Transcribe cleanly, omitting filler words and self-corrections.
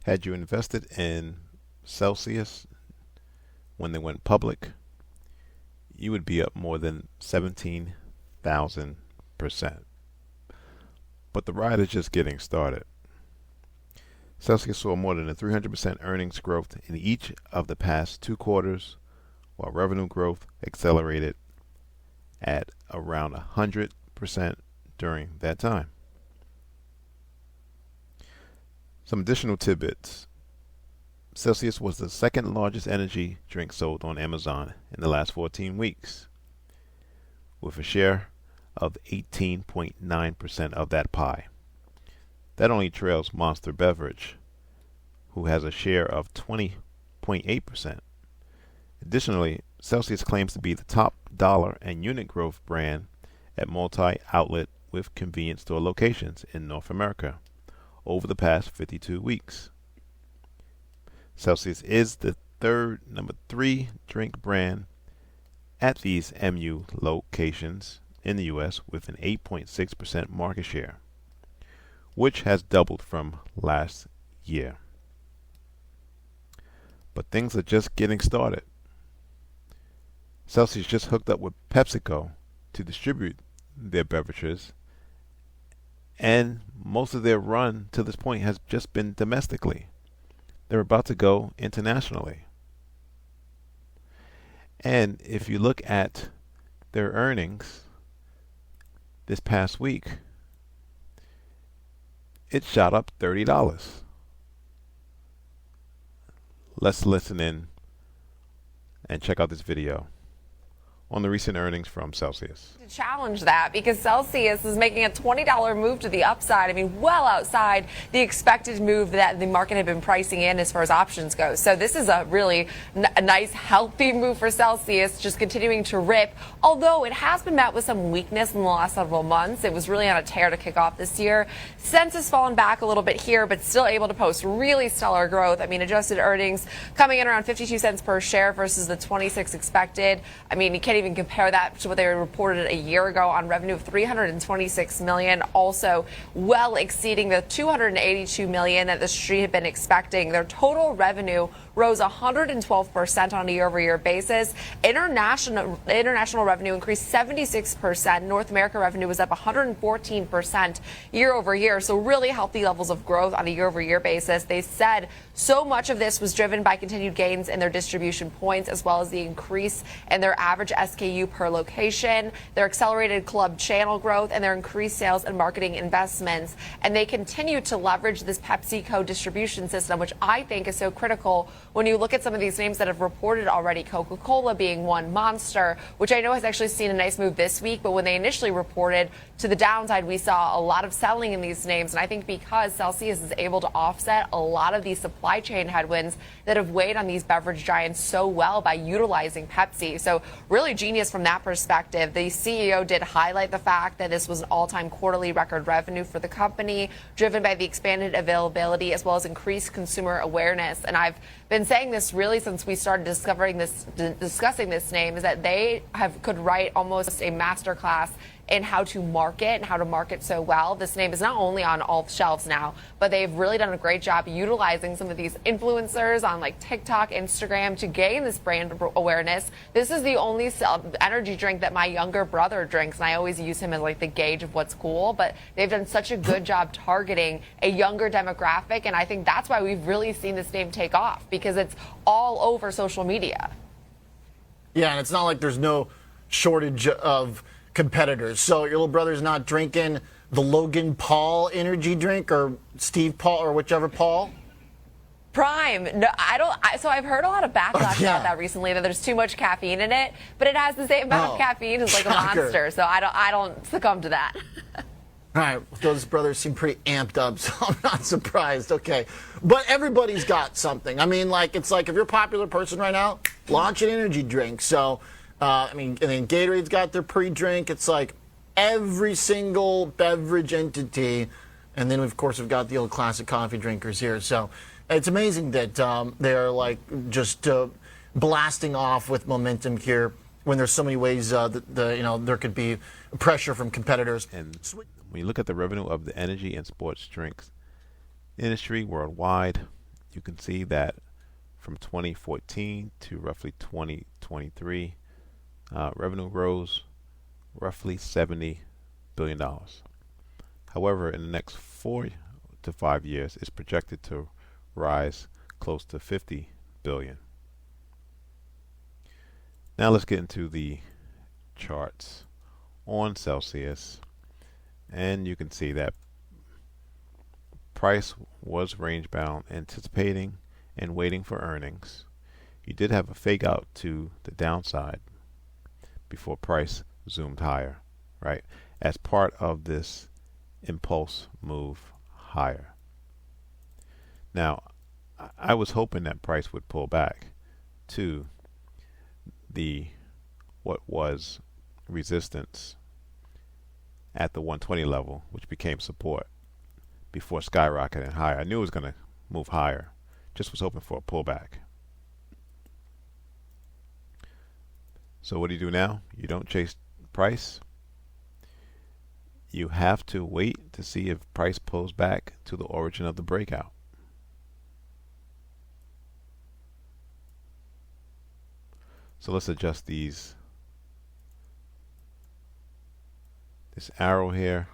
Had you invested in Celsius when they went public, you would be up more than 17,000%. But the ride is just getting started. Celsius saw more than a 300% earnings growth in each of the past 2 quarters, while revenue growth accelerated at around 100% during that time. Some additional tidbits. Celsius was the second largest energy drink sold on Amazon in the last 14 weeks, with a share of 18.9% of that pie. That only trails Monster Beverage, who has a share of 20.8%. Additionally, Celsius claims to be the top dollar and unit growth brand at multi-outlet with convenience store locations in North America over the past 52 weeks. Celsius is the number 3 drink brand at these MU locations in the U.S. with an 8.6% market share, which has doubled from last year. But things are just getting started. Celsius just hooked up with PepsiCo to distribute their beverages, and most of their run to this point has just been domestically. They're about to go internationally. And if you look at their earnings this past week, it shot up $30. Let's listen in and check out this video on the recent earnings from Celsius. To challenge that, because Celsius is making a $20 move to the upside. I mean, well outside the expected move that the market had been pricing in as far as options go. So this is a really nice, healthy move for Celsius, just continuing to rip. Although it has been met with some weakness in the last several months. It was really on a tear to kick off this year. Since has fallen back a little bit here, but still able to post really stellar growth. I mean, adjusted earnings coming in around 52 cents per share versus the 26 expected. I mean, you can't even compare that to what they reported a year ago on revenue of $326 million, also well exceeding the $282 million that the street had been expecting. Their total revenue rose 112% on a year-over-year basis. International revenue increased 76%. North America revenue was up 114% year-over-year. So really healthy levels of growth on a year-over-year basis. They said so much of this was driven by continued gains in their distribution points, as well as the increase in their average SKU per location, their accelerated club channel growth, and their increased sales and marketing investments. And they continue to leverage this PepsiCo distribution system, which I think is so critical when you look at some of these names that have reported already, Coca-Cola being one, Monster, which I know has actually seen a nice move this week, but when they initially reported to the downside, we saw a lot of selling in these names. And I think because Celsius is able to offset a lot of these supply chain headwinds that have weighed on these beverage giants so well by utilizing Pepsi. So really genius from that perspective. The CEO did highlight the fact that this was an all-time quarterly record revenue for the company, driven by the expanded availability as well as increased consumer awareness. And I've been saying this really since we started discussing this name, is that they could write almost a masterclass in how to market and how to market so well. This name is not only on all shelves now, but they've really done a great job utilizing some of these influencers on like TikTok, Instagram to gain this brand awareness. This is the only energy drink that my younger brother drinks, and I always use him as like the gauge of what's cool, but they've done such a good job targeting a younger demographic, and I think that's why we've really seen this name take off, because it's all over social media. Yeah, and it's not like there's no shortage of competitors. So your little brother's not drinking the Logan Paul energy drink, or Steve Paul, or whichever Paul? Prime. No, I don't. So I've heard a lot of backlash about that recently, that there's too much caffeine in it, but it has the same amount of caffeine as like a Monster. So I don't succumb to that. All right, those brothers seem pretty amped up, so I'm not surprised. Okay, but everybody's got something. I mean, like, it's like if you're a popular person right now, launch an energy drink. So I mean, and then Gatorade's got their pre-drink. It's like every single beverage entity. And then, of course, we've got the old classic coffee drinkers here. So it's amazing that they're like just blasting off with momentum here when there's so many ways that there could be pressure from competitors. And when you look at the revenue of the energy and sports drinks industry worldwide, you can see that from 2014 to roughly 2023, revenue rose roughly $70 billion. However, in the next 4 to 5 years, it's projected to rise close to $50 billion. Now let's get into the charts on Celsius, and you can see that price was range bound, anticipating and waiting for earnings. You did have a fake out to the downside before price zoomed higher, right? As part of this impulse move higher. Now, I was hoping that price would pull back to the what was resistance at the 120 level, which became support before skyrocketing higher. I knew it was going to move higher. Just was hoping for a pullback. So what do you do now? You don't chase price. You have to wait to see if price pulls back to the origin of the breakout. So let's adjust this arrow here